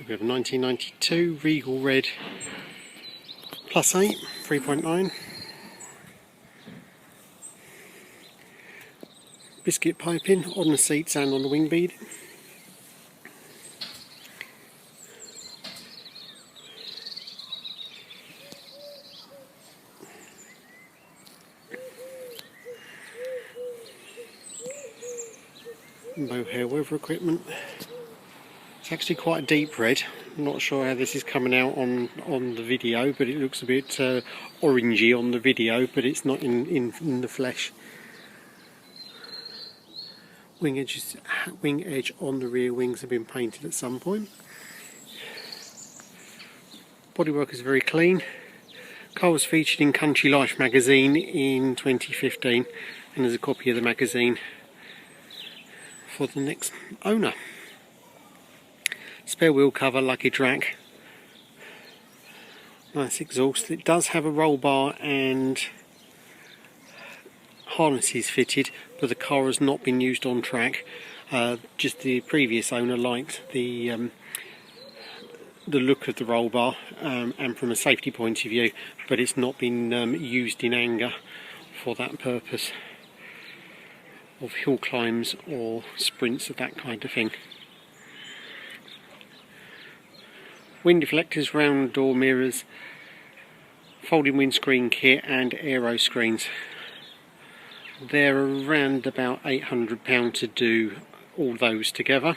We have a 1992 Regal Red +8 3.9. Biscuit piping on the seats and on the wing bead. Mohair weather equipment. It's actually quite a deep red. I'm not sure how this is coming out on the video, but it looks a bit orangey on the video, but it's not in the flesh. Wing edge on the rear wings have been painted at some point. Bodywork is very clean. Car was featured in Country Life magazine in 2015, and there's a copy of the magazine for the next owner. Spare wheel cover, lucky track. Nice exhaust. It does have a roll bar and harnesses fitted, but the car has not been used on track. Just the previous owner liked the look of the roll bar and from a safety point of view, but it's not been used in anger for that purpose of hill climbs or sprints of that kind of thing. Wind deflectors, round door mirrors, folding windscreen kit and aero screens. They're around about £800 to do all those together.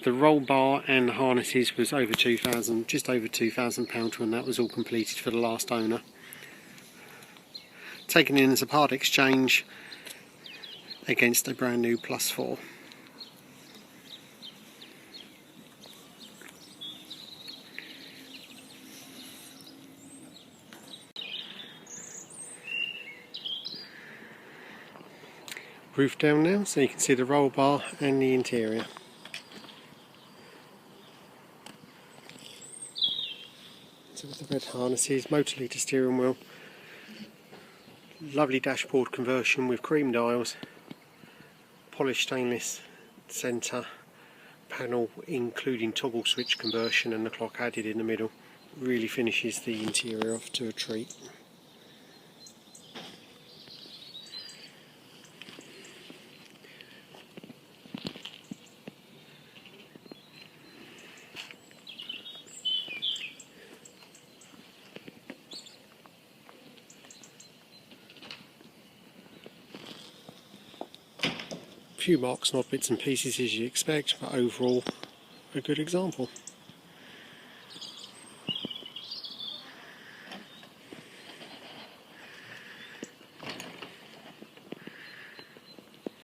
The roll bar and the harnesses was over £2,000, just over £2,000 when that was all completed for the last owner. Taken in as a part exchange against a brand new +4. Roof down now, so you can see the roll bar and the interior. So with the red harnesses, motor leader steering wheel, lovely dashboard conversion with cream dials, polished stainless centre panel including toggle switch conversion and the clock added in the middle. Really finishes the interior off to a treat. Few marks and odd bits and pieces as you expect, but overall a good example.